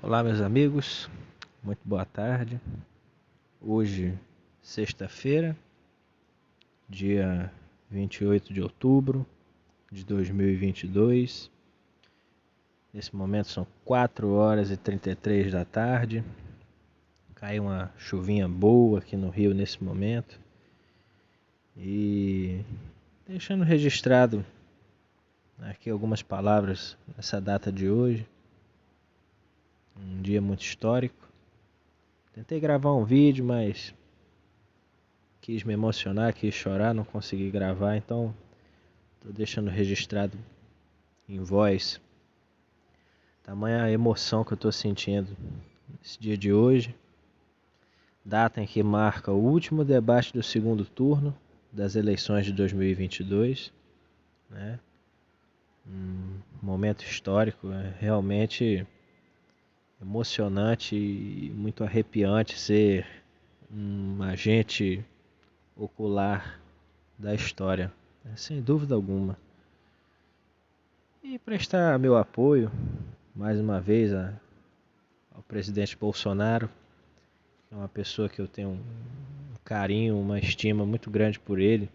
Olá, meus amigos, muito boa tarde. Hoje, sexta-feira, dia 28 de outubro de 2022. Nesse momento são 4 horas e 33 da tarde. Caiu uma chuvinha boa aqui no Rio nesse momento. E deixando registrado aqui algumas palavras nessa data de hoje. Um dia muito histórico. Tentei gravar um vídeo, mas quis me emocionar, quis chorar, não consegui gravar, então estou deixando registrado em voz tamanha emoção que eu estou sentindo nesse dia de hoje, data em que marca o último debate do segundo turno das eleições de 2022, né? Um momento histórico, realmente emocionante e muito arrepiante ser um agente ocular da história, sem dúvida alguma. E prestar meu apoio, mais uma vez, ao presidente Bolsonaro, que é uma pessoa que eu tenho um carinho, uma estima muito grande por ele.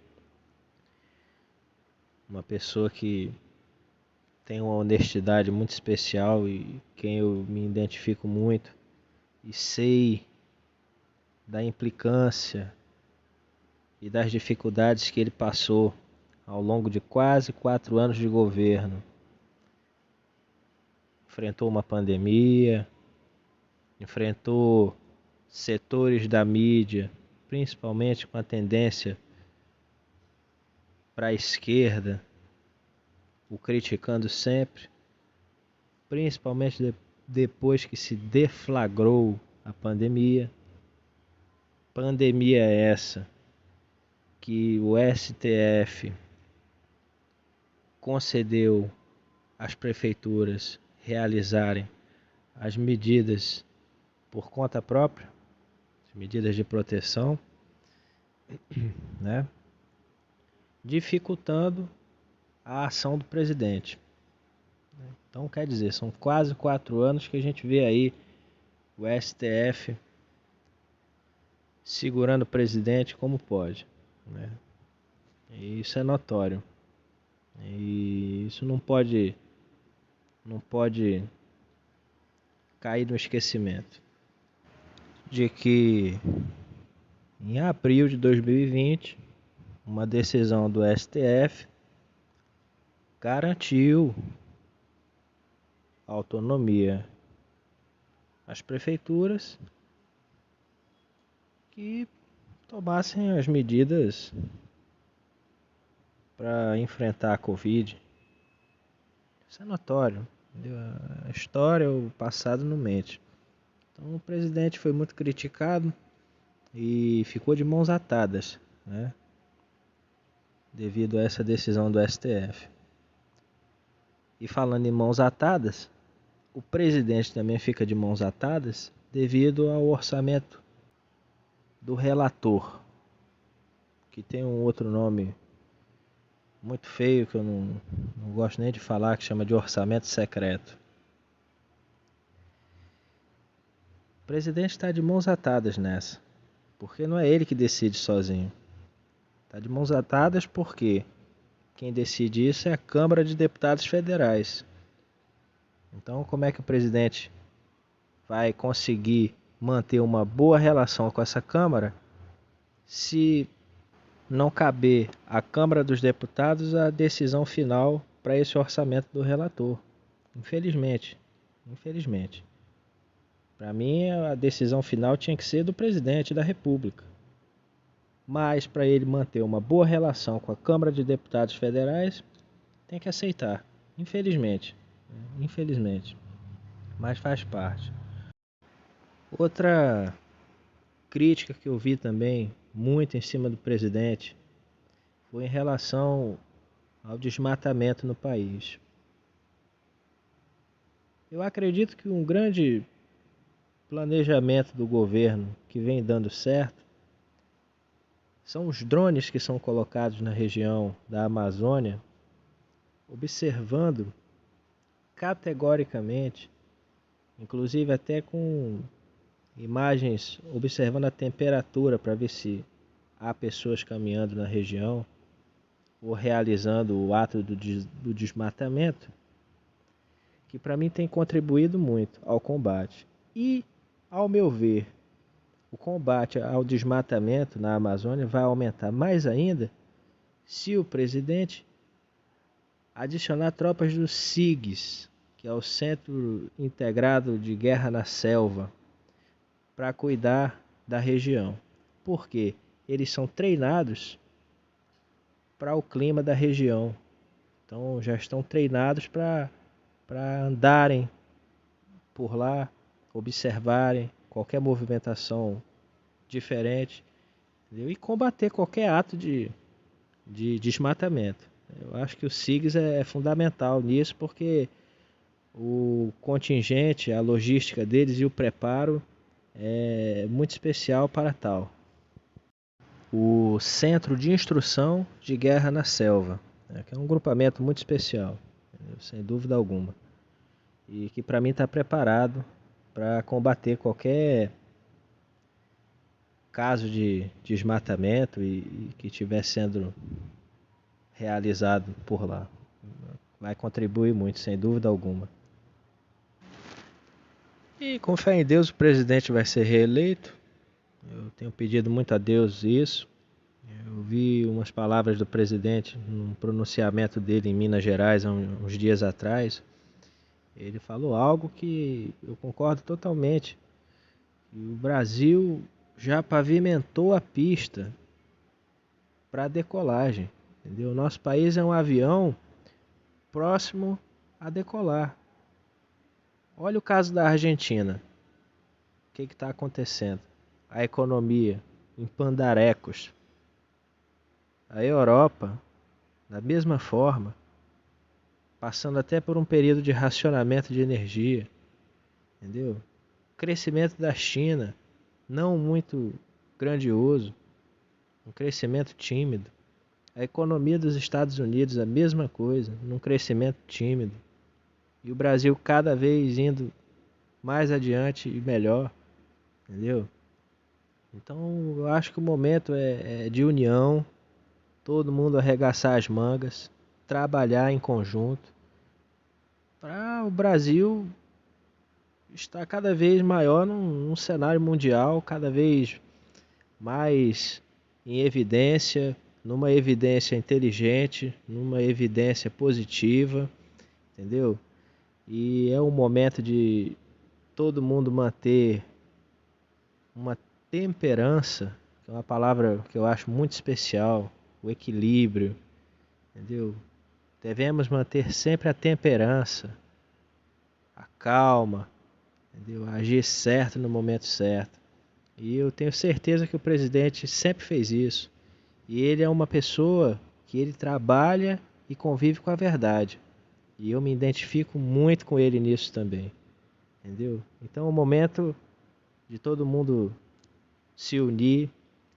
Uma pessoa que tem uma honestidade muito especial e quem eu me identifico muito. E sei da implicância e das dificuldades que ele passou ao longo de quase 4 anos de governo. Enfrentou uma pandemia, enfrentou setores da mídia, principalmente com a tendência para a esquerda, o criticando sempre, principalmente depois que se deflagrou a pandemia. Pandemia essa que o STF concedeu às prefeituras realizarem as medidas por conta própria, as medidas de proteção, né? Dificultando a ação do presidente. Então, quer dizer, são quase 4 anos que a gente vê aí o STF segurando o presidente como pode, né? E isso é notório. E isso não pode cair no esquecimento de que em abril de 2020, uma decisão do STF garantiu autonomia às prefeituras que tomassem as medidas para enfrentar a Covid. Isso é notório. Entendeu? A história, o passado não mente. Então o presidente foi muito criticado e ficou de mãos atadas, né? Devido a essa decisão do STF. E falando em mãos atadas, o presidente também fica de mãos atadas devido ao orçamento do relator, que tem um outro nome muito feio que eu não gosto nem de falar, que chama de orçamento secreto. O presidente está de mãos atadas nessa, porque não é ele que decide sozinho. Está de mãos atadas porque quem decide isso é a Câmara de Deputados Federais. Então, como é que o presidente vai conseguir manter uma boa relação com essa Câmara se não caber à Câmara dos Deputados a decisão final para esse orçamento do relator? Infelizmente. Para mim, a decisão final tinha que ser do presidente da República. Mas, para ele manter uma boa relação com a Câmara de Deputados Federais, tem que aceitar. Infelizmente. Mas faz parte. Outra crítica que eu vi também, muito em cima do presidente, foi em relação ao desmatamento no país. Eu acredito que um grande planejamento do governo que vem dando certo são os drones que são colocados na região da inclusive até com imagens observando a temperatura para ver se há pessoas caminhando na região ou realizando o ato do desmatamento, que para mim tem contribuído muito ao combate. E, ao meu ver, o combate ao desmatamento na Amazônia vai aumentar mais ainda se o presidente adicionar tropas do SIGS, que é o Centro Integrado de Guerra na Selva, para cuidar da região. Por quê? Eles são treinados para o clima da região. Então já estão treinados para andarem por lá, observarem qualquer movimentação diferente, entendeu? E combater qualquer ato de desmatamento. Eu acho que o SIGS é fundamental nisso porque o contingente, a logística deles e o preparo é muito especial para tal. O Centro de Instrução de Guerra na Selva, que é um grupamento muito especial, sem dúvida alguma, e que para mim está preparado para combater qualquer caso de desmatamento e que estiver sendo realizado por lá. Vai contribuir muito, sem dúvida alguma. E com fé em Deus, o presidente vai ser reeleito. Eu tenho pedido muito a Deus isso. Eu vi umas palavras do presidente num pronunciamento dele em Minas Gerais há uns dias atrás. Ele falou algo que eu concordo totalmente. O Brasil já pavimentou a pista para decolagem. Entendeu? Nosso país é um avião próximo a decolar. Olha o caso da Argentina. O que está acontecendo? A economia em pandarecos. A Europa, da mesma forma, passando até por um período de racionamento de energia. Entendeu? O crescimento da China, não muito grandioso, um crescimento tímido. A economia dos Estados Unidos, a mesma coisa, num crescimento tímido. E o Brasil cada vez indo mais adiante e melhor, entendeu? Então eu acho que o momento é de união, todo mundo arregaçar as mangas, trabalhar em conjunto, para o Brasil estar cada vez maior num cenário mundial, cada vez mais em evidência, numa evidência inteligente, numa evidência positiva, entendeu? E é um momento de todo mundo manter uma temperança, que é uma palavra que eu acho muito especial, o equilíbrio, entendeu? Devemos manter sempre a temperança, a calma, entendeu? Agir certo no momento certo. E eu tenho certeza que o presidente sempre fez isso. E ele é uma pessoa que ele trabalha e convive com a verdade. E eu me identifico muito com ele nisso também. Entendeu? Então é o momento de todo mundo se unir,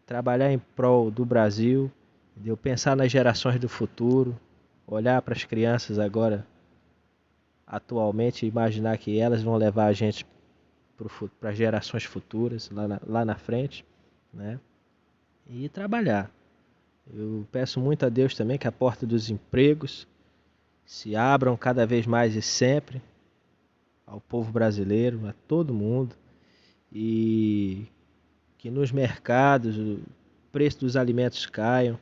trabalhar em prol do Brasil, entendeu? Pensar nas gerações do futuro, olhar para as crianças agora, atualmente, e imaginar que elas vão levar a gente para as gerações futuras, lá na frente, né? E trabalhar. Eu peço muito a Deus também que a porta dos empregos se abram cada vez mais e sempre ao povo brasileiro, a todo mundo, e que nos mercados o preço dos alimentos caiam.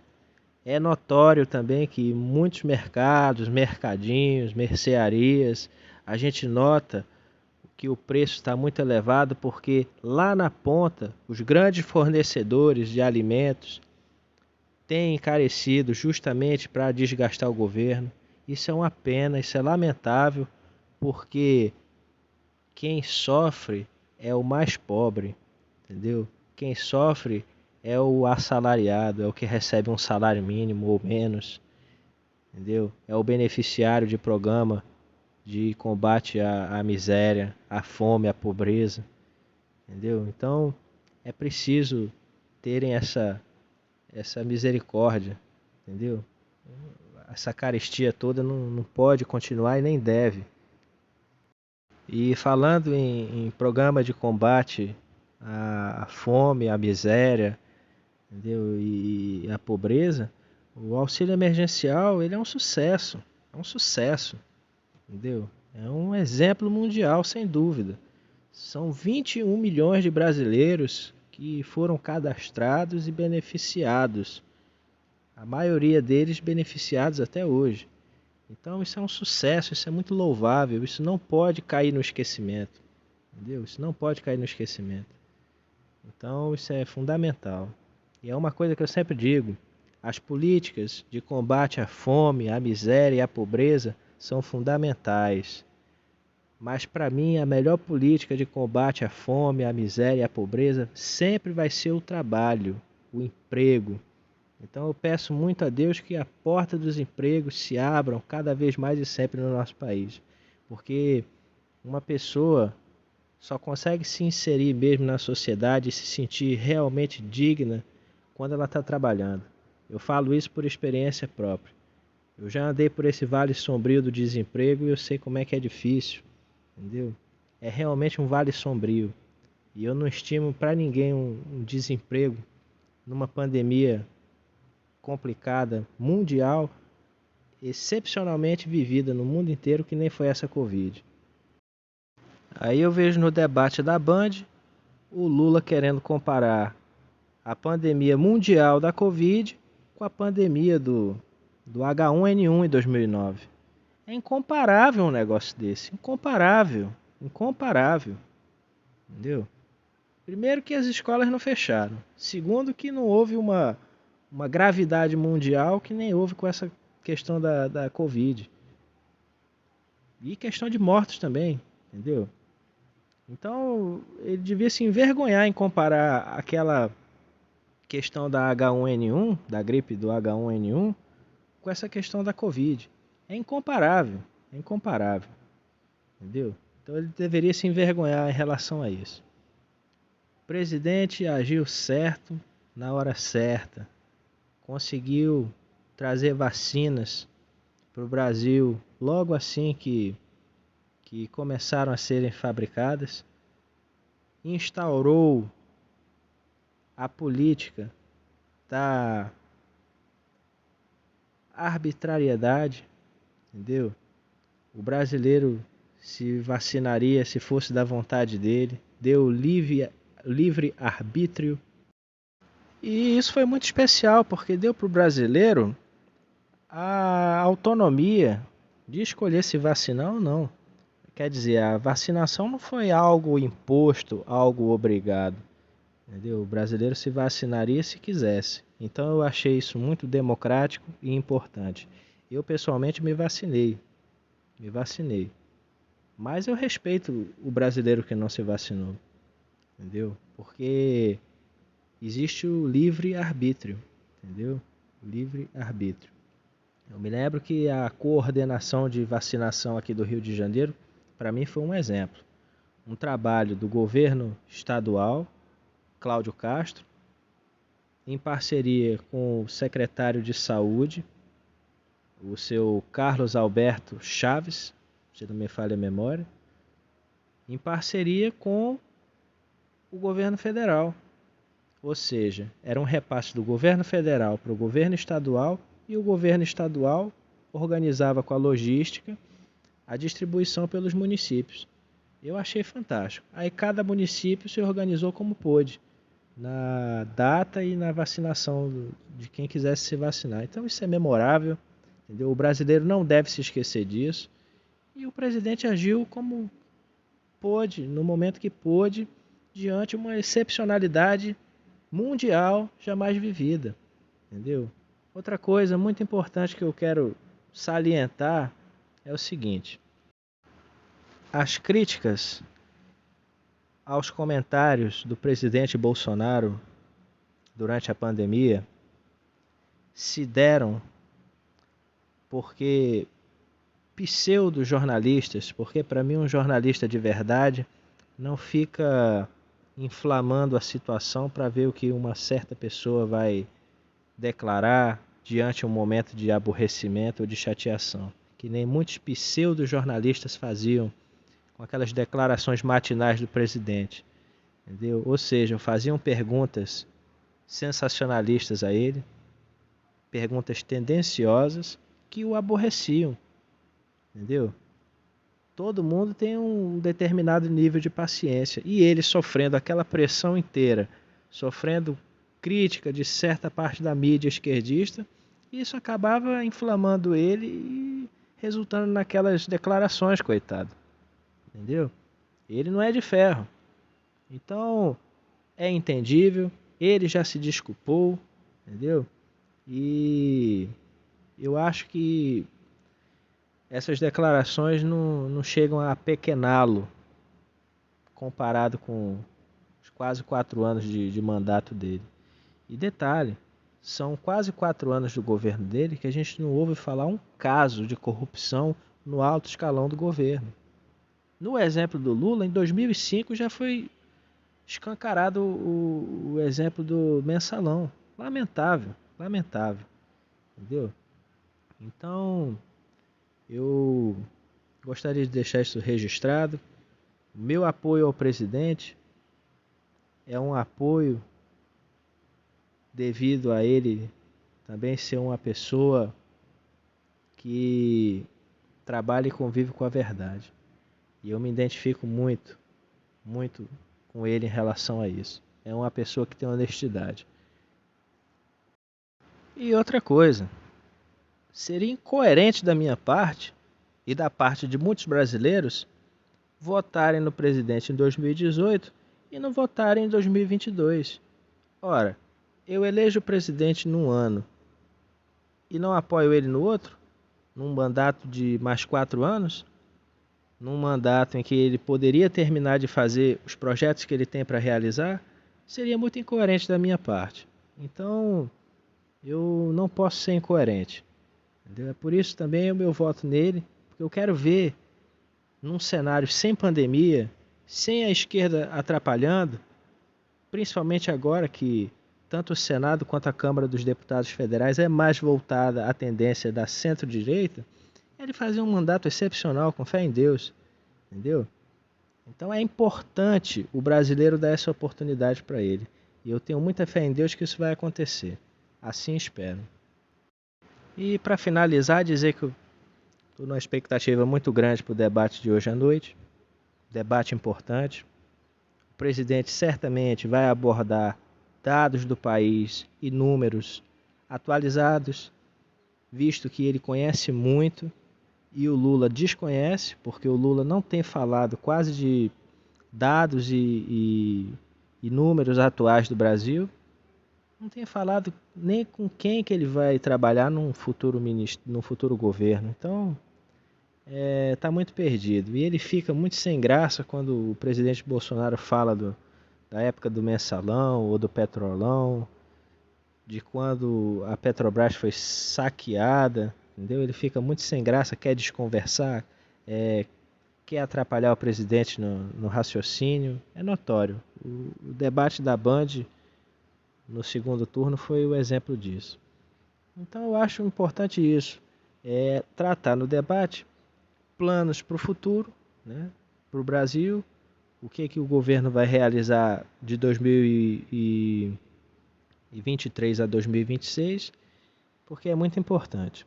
É notório também que muitos mercados, mercadinhos, mercearias, a gente nota que o preço está muito elevado porque lá na ponta os grandes fornecedores de alimentos têm encarecido justamente para desgastar o governo. Isso é uma pena, isso é lamentável, porque quem sofre é o mais pobre, entendeu? Quem sofre é o assalariado, é o que recebe um salário mínimo ou menos, entendeu? É o beneficiário de programa de combate à miséria, à fome, à pobreza, entendeu? Então é preciso terem essa misericórdia, entendeu? Essa carestia toda não pode continuar e nem deve. E falando em programa de combate à fome, à miséria, entendeu? E à pobreza, o auxílio emergencial ele é um sucesso, entendeu? É um exemplo mundial, sem dúvida. São 21 milhões de brasileiros que foram cadastrados e beneficiados. A maioria deles beneficiados até hoje. Então isso é um sucesso, isso é muito louvável, isso não pode cair no esquecimento, entendeu? Isso não pode cair no esquecimento. Então isso é fundamental. E é uma coisa que eu sempre digo, as políticas de combate à fome, à miséria e à pobreza são fundamentais. Mas para mim a melhor política de combate à fome, à miséria e à pobreza sempre vai ser o trabalho, o emprego. Então eu peço muito a Deus que a porta dos empregos se abram cada vez mais e sempre no nosso país. Porque uma pessoa só consegue se inserir mesmo na sociedade e se sentir realmente digna quando ela está trabalhando. Eu falo isso por experiência própria. Eu já andei por esse vale sombrio do desemprego e eu sei como é que é difícil, entendeu? É realmente um vale sombrio. E eu não estimo para ninguém um desemprego numa pandemia complicada, mundial, excepcionalmente vivida no mundo inteiro, que nem foi essa Covid. Aí eu vejo no debate da Band o Lula querendo comparar a pandemia mundial da Covid com a pandemia do H1N1 em 2009. É incomparável um negócio desse, incomparável, incomparável, entendeu? Primeiro que as escolas não fecharam, segundo que não houve uma gravidade mundial que nem houve com essa questão da Covid. E questão de mortos também, entendeu? Então, ele devia se envergonhar em comparar aquela questão da H1N1, da gripe do H1N1, com essa questão da Covid. É incomparável, entendeu? Então ele deveria se envergonhar em relação a isso. O presidente agiu certo na hora certa, conseguiu trazer vacinas para o Brasil logo assim que começaram a serem fabricadas, instaurou a política da arbitrariedade, entendeu? O brasileiro se vacinaria se fosse da vontade dele, deu livre arbítrio. E isso foi muito especial, porque deu para o brasileiro a autonomia de escolher se vacinar ou não. Quer dizer, a vacinação não foi algo imposto, algo obrigado. Entendeu? O brasileiro se vacinaria se quisesse. Então eu achei isso muito democrático e importante. Eu pessoalmente me vacinei. Me vacinei. Mas eu respeito o brasileiro que não se vacinou. Entendeu? Porque existe o livre arbítrio. Entendeu? O livre arbítrio. Eu me lembro que a coordenação de vacinação aqui do Rio de Janeiro, para mim foi um exemplo. Um trabalho do governo estadual, Cláudio Castro, em parceria com o secretário de Saúde, o seu Carlos Alberto Chaves, se não me falha a memória, em parceria com o governo federal. Ou seja, era um repasse do governo federal para o governo estadual e o governo estadual organizava com a logística a distribuição pelos municípios. Eu achei fantástico. Aí cada município se organizou como pôde, na data e na vacinação de quem quisesse se vacinar. Então isso é memorável, entendeu? O brasileiro não deve se esquecer disso. E o presidente agiu como pôde, no momento que pôde, diante de uma excepcionalidade mundial jamais vivida, entendeu? Outra coisa muito importante que eu quero salientar é o seguinte: as críticas aos comentários do presidente Bolsonaro durante a pandemia se deram porque pseudo-jornalistas, porque para mim um jornalista de verdade não fica inflamando a situação para ver o que uma certa pessoa vai declarar diante de um momento de aborrecimento ou de chateação, que nem muitos pseudo-jornalistas faziam com aquelas declarações matinais do presidente, entendeu? Ou seja, faziam perguntas sensacionalistas a ele, perguntas tendenciosas que o aborreciam, entendeu? Todo mundo tem um determinado nível de paciência e ele sofrendo aquela pressão inteira, sofrendo crítica de certa parte da mídia esquerdista, isso acabava inflamando ele e resultando naquelas declarações, coitado. Entendeu? Ele não é de ferro. Então, é entendível, ele já se desculpou, entendeu? E eu acho que essas declarações não chegam a apequená-lo comparado com os quase 4 anos de mandato dele. E detalhe, são quase 4 anos do governo dele que a gente não ouve falar um caso de corrupção no alto escalão do governo. No exemplo do Lula, em 2005 já foi escancarado o exemplo do mensalão. Lamentável, lamentável. Entendeu? Então, eu gostaria de deixar isso registrado. O meu apoio ao presidente é um apoio devido a ele também ser uma pessoa que trabalha e convive com a verdade. E eu me identifico muito, muito com ele em relação a isso. É uma pessoa que tem honestidade. E outra coisa, seria incoerente da minha parte e da parte de muitos brasileiros votarem no presidente em 2018 e não votarem em 2022. Ora, eu elejo o presidente num ano e não apoio ele no outro, num mandato de mais 4 anos, num mandato em que ele poderia terminar de fazer os projetos que ele tem para realizar, seria muito incoerente da minha parte. Então, eu não posso ser incoerente. Entendeu? É por isso também o meu voto nele, porque eu quero ver, num cenário sem pandemia, sem a esquerda atrapalhando, principalmente agora que tanto o Senado quanto a Câmara dos Deputados Federais é mais voltada à tendência da centro-direita, ele fazer um mandato excepcional, com fé em Deus, entendeu? Então é importante o brasileiro dar essa oportunidade para ele. E eu tenho muita fé em Deus que isso vai acontecer. Assim espero. E para finalizar, dizer que eu estou numa expectativa muito grande para o debate de hoje à noite. Debate importante. O presidente certamente vai abordar dados do país e números atualizados, visto que ele conhece muito e o Lula desconhece, porque o Lula não tem falado quase de dados e números atuais do Brasil. Não tem falado nem com quem que ele vai trabalhar num futuro governo. Então, tá muito perdido. E ele fica muito sem graça quando o presidente Bolsonaro fala da época do mensalão ou do petrolão, de quando a Petrobras foi saqueada, entendeu? Ele fica muito sem graça, quer desconversar, quer atrapalhar o presidente no raciocínio. É notório. O debate da Band no segundo turno foi o exemplo disso. Então eu acho importante isso, tratar no debate planos para o futuro, né, para o Brasil, o que o governo vai realizar de 2023 a 2026, porque é muito importante.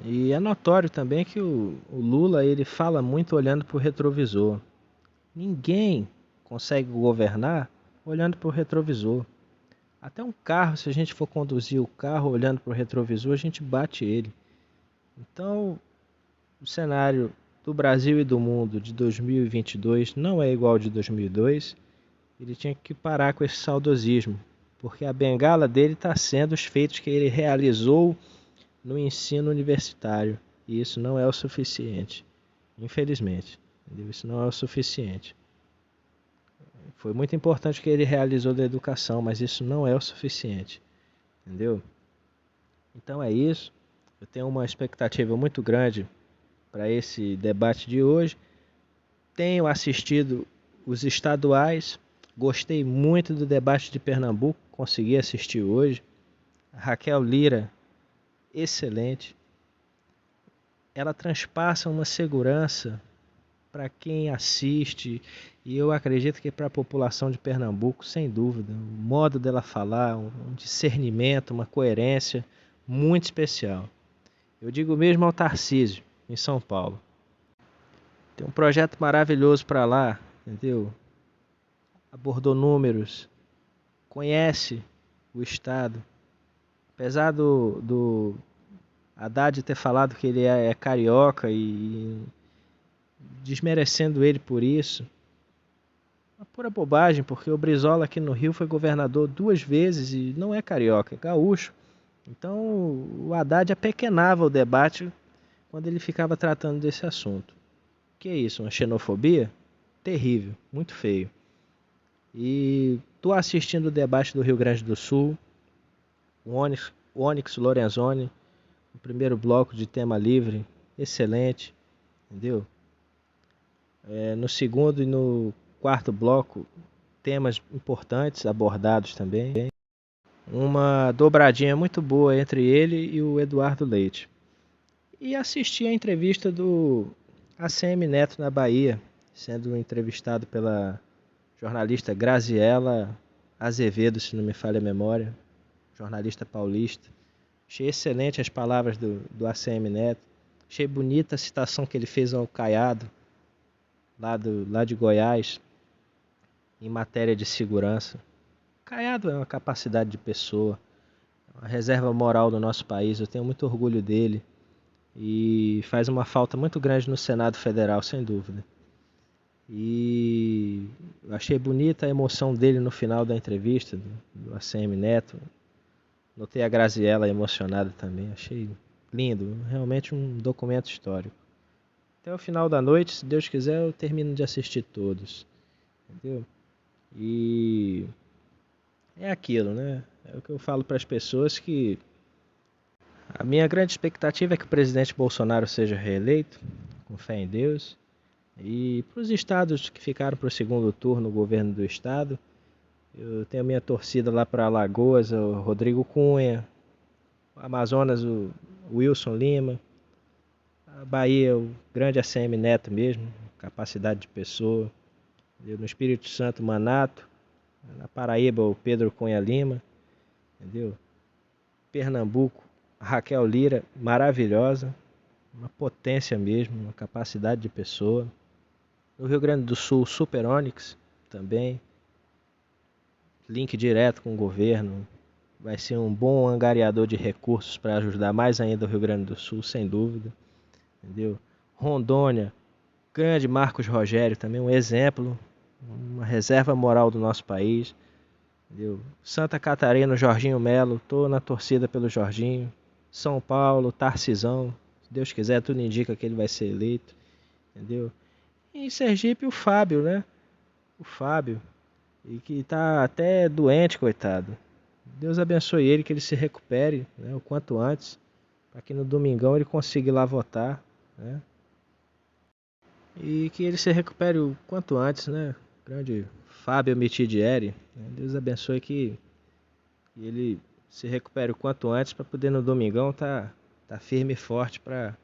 E é notório também que o Lula ele fala muito olhando para o retrovisor. Ninguém consegue governar olhando para o retrovisor. Até um carro, se a gente for conduzir o carro olhando para o retrovisor, a gente bate ele. Então, o cenário do Brasil e do mundo de 2022 não é igual ao de 2002. Ele tinha que parar com esse saudosismo, porque a bengala dele está sendo os feitos que ele realizou no ensino universitário. E isso não é o suficiente, infelizmente. Entendeu? Isso não é o suficiente. Foi muito importante o que ele realizou da educação, mas isso não é o suficiente. Entendeu? Então é isso. Eu tenho uma expectativa muito grande para esse debate de hoje. Tenho assistido os estaduais. Gostei muito do debate de Pernambuco. Consegui assistir hoje. A Raquel Lira, excelente. Ela transpassa uma segurança para quem assiste, e eu acredito que para a população de Pernambuco, sem dúvida, o modo dela falar, um discernimento, uma coerência muito especial. Eu digo mesmo ao Tarcísio, em São Paulo. Tem um projeto maravilhoso para lá, entendeu? Abordou números, conhece o Estado. Apesar do Haddad ter falado que ele é carioca e desmerecendo ele por isso, uma pura bobagem, porque o Brizola aqui no Rio foi governador 2 vezes e não é carioca, é gaúcho. Então o Haddad apequenava o debate quando ele ficava tratando desse assunto. Que é isso? Uma xenofobia? Terrível, muito feio. E tô assistindo o debate do Rio Grande do Sul, o Onyx Lorenzoni, o primeiro bloco de tema livre, excelente, entendeu? No segundo e no quarto bloco, temas importantes abordados também. Uma dobradinha muito boa entre ele e o Eduardo Leite. E assisti a entrevista do ACM Neto na Bahia, sendo entrevistado pela jornalista Graziela Azevedo, se não me falha a memória, jornalista paulista. Achei excelente as palavras do ACM Neto. Achei bonita a citação que ele fez ao Caiado, lá de Goiás, em matéria de segurança. Caiado é uma capacidade de pessoa, uma reserva moral do nosso país. Eu tenho muito orgulho dele e faz uma falta muito grande no Senado Federal, sem dúvida. E eu achei bonita a emoção dele no final da entrevista, do ACM Neto. Notei a Graziella emocionada também. Achei lindo, realmente um documento histórico. Até o final da noite, se Deus quiser, eu termino de assistir todos. Entendeu? E é aquilo, né? É o que eu falo para as pessoas, que a minha grande expectativa é que o presidente Bolsonaro seja reeleito, com fé em Deus. E para os estados que ficaram para o segundo turno, o governo do estado, eu tenho a minha torcida lá para Alagoas, o Rodrigo Cunha, o Amazonas, o Wilson Lima, a Bahia, o grande ACM Neto mesmo, capacidade de pessoa, entendeu? No Espírito Santo, Manato, na Paraíba, o Pedro Cunha Lima, entendeu? Pernambuco, a Raquel Lira, maravilhosa, uma potência mesmo, uma capacidade de pessoa. No Rio Grande do Sul, Super Onyx também, link direto com o governo, vai ser um bom angariador de recursos para ajudar mais ainda o Rio Grande do Sul, sem dúvida, entendeu? Rondônia, grande Marcos Rogério, também um exemplo, uma reserva moral do nosso país, entendeu? Santa Catarina, Jorginho Melo, tô na torcida pelo Jorginho. São Paulo, Tarcisão, se Deus quiser, tudo indica que ele vai ser eleito, entendeu? E em Sergipe, o Fábio, né? O Fábio, e que tá até doente, coitado. Deus abençoe ele, que ele se recupere, né, o quanto antes, para que no domingão ele consiga ir lá votar, né? E que ele se recupere o quanto antes, né? Grande Fábio Mitidieri, né? Deus abençoe que ele se recupere o quanto antes para poder no domingão tá firme e forte para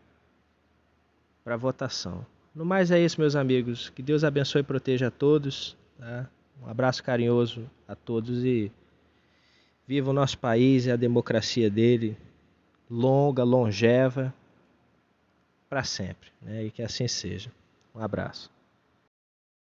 votação. No mais é isso, meus amigos. Que Deus abençoe e proteja a todos, tá? Um abraço carinhoso a todos e viva o nosso país e a democracia dele, longa, longeva, para sempre, né? E que assim seja. Um abraço.